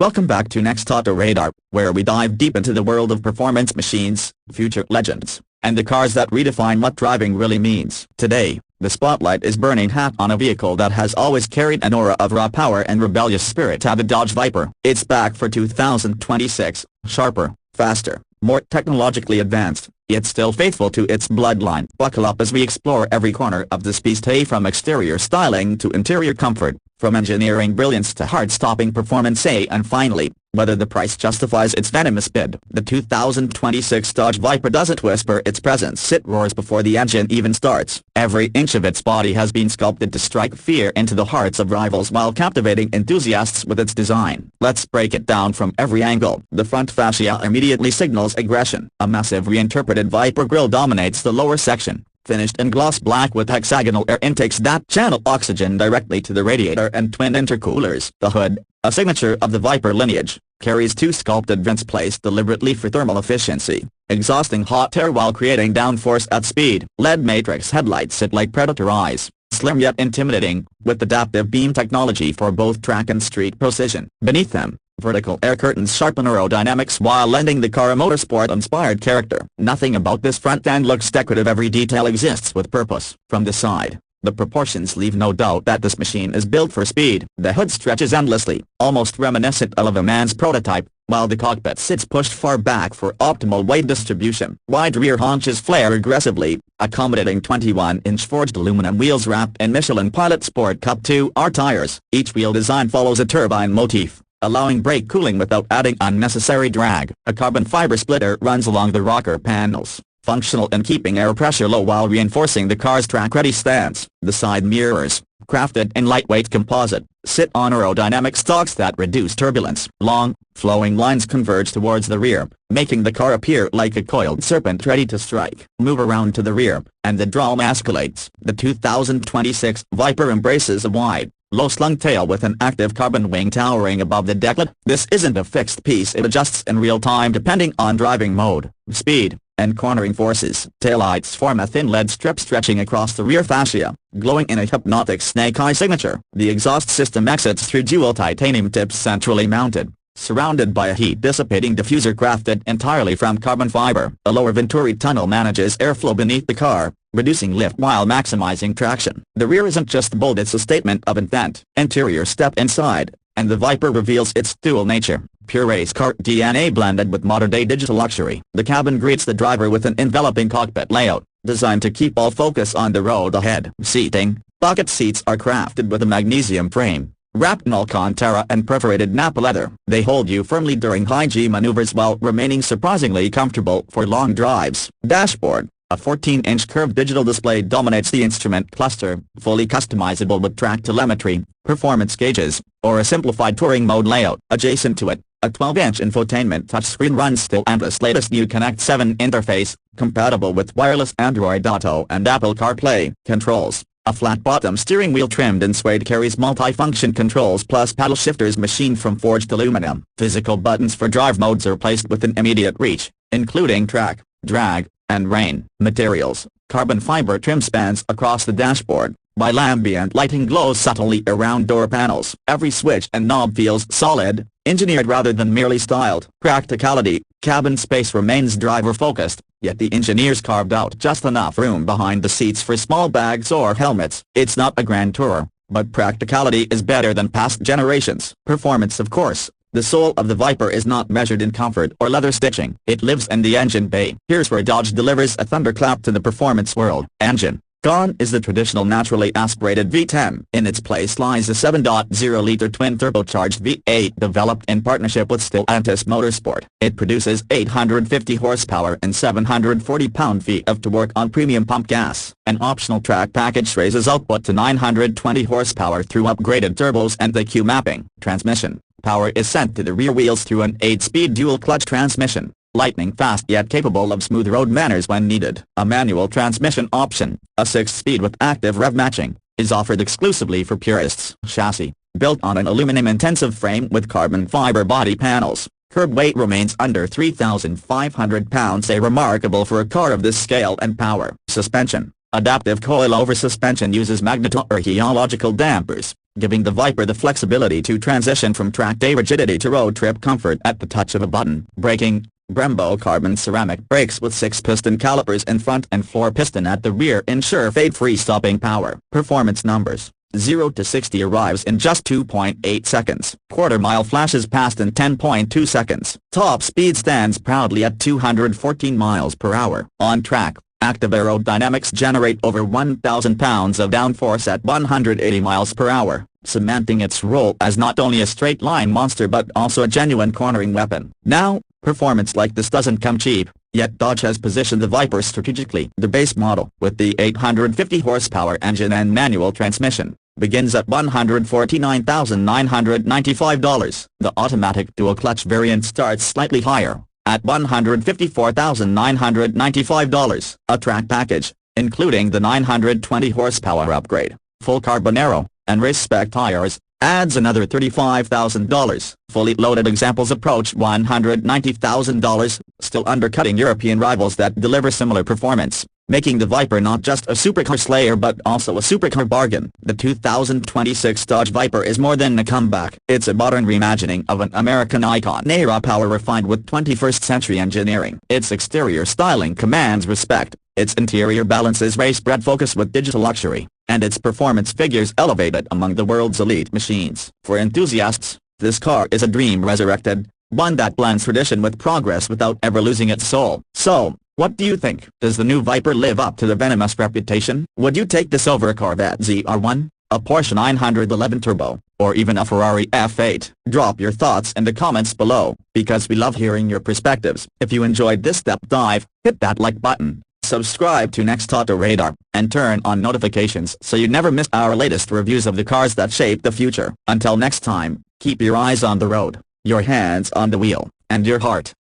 Welcome back to Next Auto Radar, where we dive deep into the world of performance machines, future legends, and the cars that redefine what driving really means. Today, the spotlight is burning hot on a vehicle that has always carried an aura of raw power and rebellious spirit: the Dodge Viper. It's back for 2026, sharper, faster, more technologically advanced, yet still faithful to its bloodline. Buckle up as we explore every corner of this beast, from exterior styling to interior comfort, from engineering brilliance to heart-stopping performance, and finally, whether the price justifies its venomous bid. The 2026 Dodge Viper doesn't whisper its presence, it roars before the engine even starts. Every inch of its body has been sculpted to strike fear into the hearts of rivals while captivating enthusiasts with its design. Let's break it down from every angle. The front fascia immediately signals aggression. A massive reinterpreted Viper grille dominates the lower section, finished in gloss black with hexagonal air intakes that channel oxygen directly to the radiator and twin intercoolers. The hood, a signature of the Viper lineage, carries two sculpted vents placed deliberately for thermal efficiency, exhausting hot air while creating downforce at speed. LED matrix headlights sit like predator eyes, slim yet intimidating, with adaptive beam technology for both track and street precision. Beneath them, vertical air curtains sharpen aerodynamics while lending the car a motorsport-inspired character. Nothing about this front end looks decorative, every detail exists with purpose. From the side, the proportions leave no doubt that this machine is built for speed. The hood stretches endlessly, almost reminiscent of a man's prototype, while the cockpit sits pushed far back for optimal weight distribution. Wide rear haunches flare aggressively, accommodating 21-inch forged aluminum wheels wrapped in Michelin Pilot Sport Cup 2R tires. Each wheel design follows a turbine motif, allowing brake cooling without adding unnecessary drag. A carbon fiber splitter runs along the rocker panels, functional in keeping air pressure low while reinforcing the car's track-ready stance. The side mirrors, crafted in lightweight composite, sit on aerodynamic stalks that reduce turbulence. Long, flowing lines converge towards the rear, making the car appear like a coiled serpent ready to strike. Move around to the rear, and the drama escalates. The 2026 Viper embraces a wide, low-slung tail with an active carbon wing towering above the decklet. This isn't a fixed piece, it adjusts in real time depending on driving mode, speed, and cornering forces. Taillights form a thin lead strip stretching across the rear fascia, glowing in a hypnotic snake-eye signature. The exhaust system exits through dual titanium tips centrally mounted, surrounded by a heat-dissipating diffuser crafted entirely from carbon fiber. A lower Venturi tunnel manages airflow beneath the car, reducing lift while maximizing traction. The rear isn't just bold, it's a statement of intent. Interior: step inside, and the Viper reveals its dual nature, pure race car DNA blended with modern-day digital luxury. The cabin greets the driver with an enveloping cockpit layout, designed to keep all focus on the road ahead. Seating: bucket seats are crafted with a magnesium frame, wrapped in Alcantara and perforated Napa leather. They hold you firmly during high-G maneuvers while remaining surprisingly comfortable for long drives. Dashboard: a 14-inch curved digital display dominates the instrument cluster, fully customizable with track telemetry, performance gauges, or a simplified touring mode layout. Adjacent to it, a 12-inch infotainment touchscreen runs Stellantis' latest new Connect 7 interface, compatible with wireless Android Auto and Apple CarPlay. Controls: a flat-bottom steering wheel trimmed in suede carries multi-function controls plus paddle shifters machined from forged aluminum. Physical buttons for drive modes are placed within immediate reach, including track, drag, and rain. Materials: carbon fiber trim spans across the dashboard, while ambient lighting glows subtly around door panels. Every switch and knob feels solid, engineered rather than merely styled. Practicality: cabin space remains driver-focused, yet the engineers carved out just enough room behind the seats for small bags or helmets. It's not a grand tour, but practicality is better than past generations. Performance: of course, the soul of the Viper is not measured in comfort or leather stitching. It lives in the engine bay. Here's where Dodge delivers a thunderclap to the performance world. Engine: gone is the traditional naturally aspirated V10. In its place lies a 7.0-liter twin-turbocharged V8 developed in partnership with Stellantis Motorsport. It produces 850 horsepower and 740 pound-feet of torque on premium pump gas. An optional track package raises output to 920 horsepower through upgraded turbos and the Q mapping. Transmission: power is sent to the rear wheels through an 8-speed dual-clutch transmission, lightning fast yet capable of smooth road manners when needed. A manual transmission option, a 6-speed with active rev matching, is offered exclusively for purists. Chassis: built on an aluminum-intensive frame with carbon fiber body panels, curb weight remains under 3,500 pounds, a remarkable for a car of this scale and power. Suspension: adaptive coil-over suspension uses magneto-or geological dampers, giving the Viper the flexibility to transition from track day rigidity to road trip comfort at the touch of a button. Braking: Brembo carbon ceramic brakes with 6-piston calipers in front and 4-piston at the rear ensure fade-free stopping power. Performance numbers: 0 to 60 arrives in just 2.8 seconds. Quarter-mile flashes past in 10.2 seconds. Top speed stands proudly at 214 miles per hour. On track, active aerodynamics generate over 1,000 pounds of downforce at 180 miles per hour, cementing its role as not only a straight-line monster but also a genuine cornering weapon. Now, performance like this doesn't come cheap, yet Dodge has positioned the Viper strategically. The base model, with the 850 horsepower engine and manual transmission, begins at $149,995. The automatic dual-clutch variant starts slightly higher, at $154,995. A track package, including the 920 horsepower upgrade, full carbon aero, and race-spec tires, adds another $35,000. Fully loaded examples approach $190,000, still undercutting European rivals that deliver similar performance, making the Viper not just a supercar slayer but also a supercar bargain. The 2026 Dodge Viper is more than a comeback. It's a modern reimagining of an American icon. Raw power refined with 21st century engineering. Its exterior styling commands respect, its interior balances race-bred focus with digital luxury, and its performance figures elevate it among the world's elite machines. For enthusiasts, this car is a dream resurrected, one that blends tradition with progress without ever losing its soul. So, what do you think? Does the new Viper live up to the venomous reputation? Would you take this over a Corvette ZR1, a Porsche 911 Turbo, or even a Ferrari F8? Drop your thoughts in the comments below, because we love hearing your perspectives. If you enjoyed this step dive, hit that like button, subscribe to Next Auto Radar, and turn on notifications so you never miss our latest reviews of the cars that shape the future. Until next time, keep your eyes on the road, your hands on the wheel, and your heart